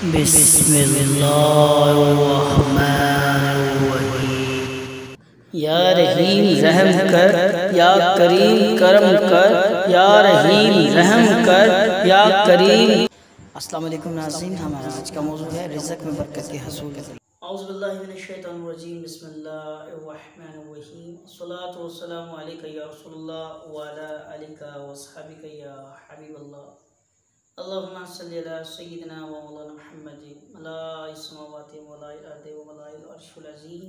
बिस्मिल्लाहिर्रहमानिर्रहीम। या रहीम रहम कर, या करीम करम कर, या रहीम रहम कर, या करीम। अस्सलाम वालेकुम नाज़रीन, हमारा आज का मौजू है रिज़्क़ में बरकत के हसूल। औज़ु बिल्लाहि मिनश शैतानिर रजीम, बिस्मिल्लाहिर्रहमानिर्रहीम। अस्सलातु वस्सलामु अलैका या रसूलल्लाह व अला आलिका व अस्हाबिका या हबीबल्लाह। अल्लाहुम्मा सल्लि अला सय्यिदिना व मौलाना मुहम्मदिन मलाइस समावाति व मलाइल अर्दि व मलाइल अर्शिल अज़ीम।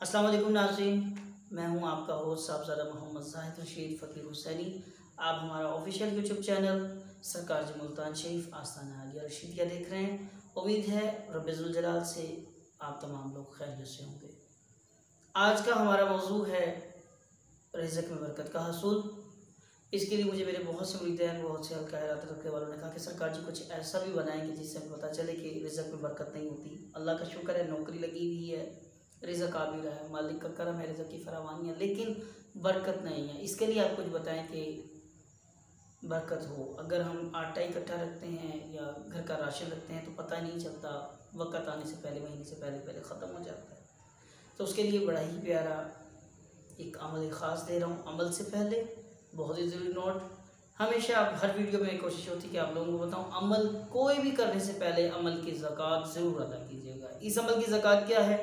अस्सलाम वालेकुम नाज़रीन, मैं हूं आपका होस्ट साहबज़ादा मोहम्मद ज़ाहिद रशीद फ़कीर हुसैनी। आप हमारा ऑफिशियल यूट्यूब चैनल सरकार जी मुल्तान शरीफ आस्थाना आलिया रशीदिया देख रहे हैं। उम्मीद है रब्बे ज़ुल जलाल से आप तमाम लोग खैरियत से होंगे। आज का हमारा मौजू है रिज़्क़ में बरकत का हसूल। इसके लिए मुझे मेरे बहुत से मुरीदैन, बहुत से हल्का हैरात रखने वालों ने कहा कि सरकार जी कुछ ऐसा भी बनाएंगे जिससे हमें पता चले कि रिज़्क़ में बरकत नहीं होती। अल्लाह का शुक्र है, नौकरी लगी हुई है, रिज़्क़ आ भी रहा है, मालिक का करम है, रिज़्क़ की फरावानी है, लेकिन बरकत नहीं है। इसके लिए आप कुछ बताएं कि बरकत हो। अगर हम आटा इकट्ठा रखते हैं या घर का राशन रखते हैं तो पता नहीं चलता, वक़्त आने से पहले, महीने से पहले पहले ख़त्म हो जाता है। तो उसके लिए बड़ा ही प्यारा एक अमल ख़ास दे रहा हूँ। अमल से पहले बहुत ही ज़रूरी नोट, हमेशा आप हर वीडियो में कोशिश होती है कि आप लोगों को बताऊं, अमल कोई भी करने से पहले अमल की ज़कात ज़रूर अदा कीजिएगा। इस अमल की ज़कात क्या है?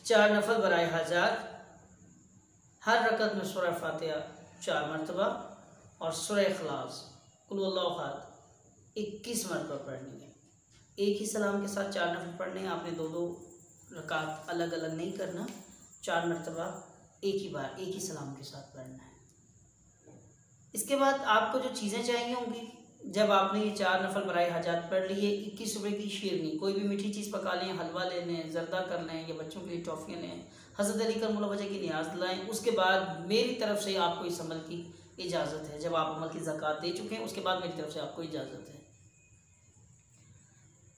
4 नफल बराए हाजात, हर रकत में सूरह फातिहा 4 मरतबा और सूरह इखलास कुल हुवल्लाहु अहद 21 मरतबा पढ़नी है। एक ही सलाम के साथ 4 नफल पढ़ने हैं, आपने 2-2 रकात अलग अलग नहीं करना, 4 मरतबा एक ही बार एक ही सलाम के साथ पढ़ना है। इसके बाद आपको जो चीज़ें चाहिए होंगी, जब आपने ये 4 नफल बराए हाजात पढ़ लिए, 21 रुपये की शीरनी, कोई भी मीठी चीज़ पका लें, हलवा ले लें, जर्दा कर लें या बच्चों के लिए टॉफ़ियाँ लें, हज़रत अली करमुल्लाह वजह की नियाज़ लाएँ। उसके बाद मेरी तरफ से आपको इस अमल की इजाज़त है। जब आप अमल की ज़कात दे चुके हैं उसके बाद मेरी तरफ से आपको इजाज़त है।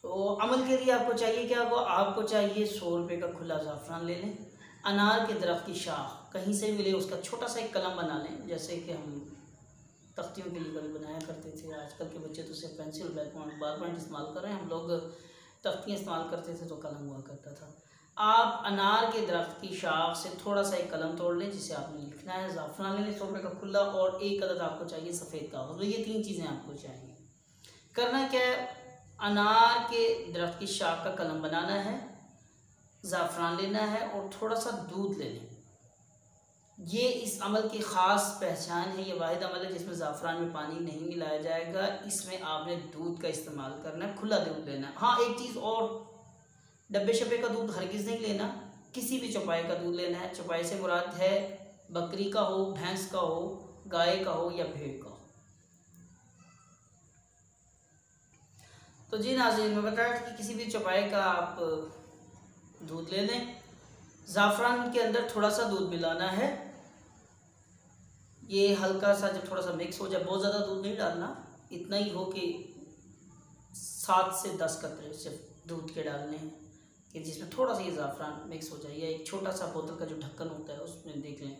तो अमल के लिए आपको चाहिए क्या होगा? आपको चाहिए 100 रुपये का खुला ज़ाफ़रान ले लें, अनार के दरख्त की शाख कहीं से मिले उसका छोटा सा एक कलम बना लें, जैसे कि हम तख्तियों के लिए कभी बनाया करते थे। आजकल के बच्चे तो सिर्फ पेंसिल, ब्लैक पॉइंट, बाल पॉइंट इस्तेमाल कर रहे हैं, हम लोग तख्तियाँ इस्तेमाल करते थे तो कलम हुआ करता था। आप अनार के दरख्त की शाख से थोड़ा सा एक कलम तोड़ लें जिसे आपने लिखना है, ज़ाफ़रान ले लें 100 रुपये का खुला, और एक अदद आपको चाहिए सफ़ेद कागज़। तो ये 3 चीज़ें आपको चाहिए। करना क्या है? अनार के दरख्त की शाख का कलम बनाना है, ज़ाफ़रान लेना है और थोड़ा सा दूध ले लें। ये इस अमल की ख़ास पहचान है। ये वाहिद अमल है जिसमें ज़ाफ़रान में पानी नहीं मिलाया जाएगा। इसमें आपने दूध का इस्तेमाल करना है, खुला दूध लेना है। हाँ, एक चीज़ और, डब्बे शब्बे का दूध हरगिज़ नहीं लेना, किसी भी चौपाई का दूध लेना है। चौपाई से मुराद है बकरी का हो, भैंस का हो, गाय का हो या भेड़ का हो। तो जी नाज़रीन, मैं बताया कि किसी भी चौपाई का आप दूध ले लें, ज़ाफ़रान के अंदर थोड़ा सा दूध मिलाना है। ये हल्का सा जब थोड़ा सा मिक्स हो जाए, बहुत ज़्यादा दूध नहीं डालना, इतना ही हो कि 7 से 10 कतरे सिर्फ दूध के डालने हैं कि जिसमें थोड़ा सा ये ज़ाफ़रान मिक्स हो जाए। या एक छोटा सा बोतल का जो ढक्कन होता है उसमें देख लें,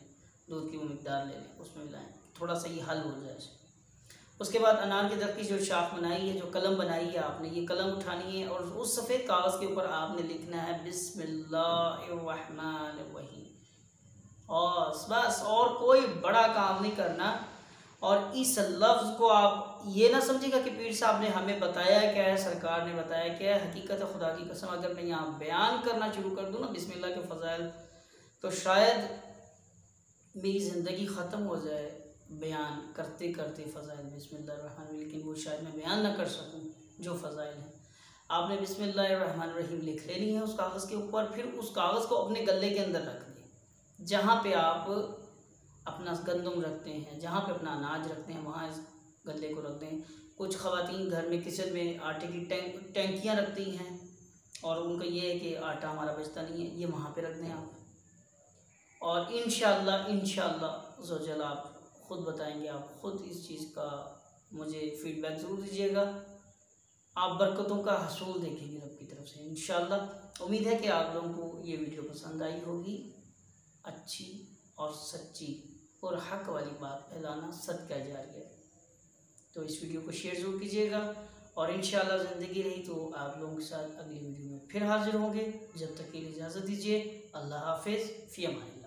दूध की वो मिकदार ले लें, उसमें मिलाएं, थोड़ा सा ये हल हो जाए। उसके बाद अनार के दरख्त की जो शाख बनाई है, जो कलम बनाई है आपने, ये कलम उठानी है और उस सफ़ेद कागज़ के ऊपर आपने लिखना है बिस्मिल्लाहिर्रहमानिर्रहीम। और बस, और कोई बड़ा काम नहीं करना। और इस लफ्ज़ को आप ये ना समझिएगा कि पीर साहब ने हमें बताया क्या है, सरकार ने बताया क्या है। हकीकत है, खुदा की कसम, अगर मैं यहाँ बयान करना शुरू कर दूँ ना बिस्मिल्लाह के फ़ज़ाइल, तो शायद मेरी ज़िंदगी ख़त्म हो जाए बयान करते करते फ़ज़ाइल बिस्मिल्लाहिर्रहमानिर्रहीम, लेकिन वो शायद मैं बयान ना कर सकूँ जो फ़ज़ाइल हैं। आपने बिस्मिल्लाहिर्रहमानिर्रहीम लिख लेनी है उस कागज़ के ऊपर, फिर उस कागज़ को अपने गले के अंदर रख दें, जहाँ पे आप अपना गंदम रखते हैं, जहाँ पे अपना अनाज रखते हैं, वहाँ इस गले को रख दें। कुछ ख़वातीन घर में किचन में आटे की टैंकियाँ रखती हैं और उनका ये है कि आटा हमारा बचता नहीं है, ये वहाँ पे रख दें आप। और इंशाअल्लाह ज़ोजल आप ख़ुद बताएंगे, आप ख़ुद इस चीज़ का मुझे फ़ीडबैक ज़रूर दीजिएगा। आप बरकतों का हसूल देखेंगे रब की तरफ से इंशाअल्लाह। उम्मीद है कि आप लोगों को ये वीडियो पसंद आई होगी। अच्छी और सच्ची और हक़ वाली बात फैलाना सदका जारिया है। तो इस वीडियो को शेयर ज़रूर कीजिएगा और इंशाल्लाह ज़िंदगी रही तो आप लोगों के साथ अगली वीडियो में फिर हाजिर होंगे। जब तक के लिए इजाज़त दीजिए। अल्लाह हाफिज़, फ़ी अमान अल्लाह।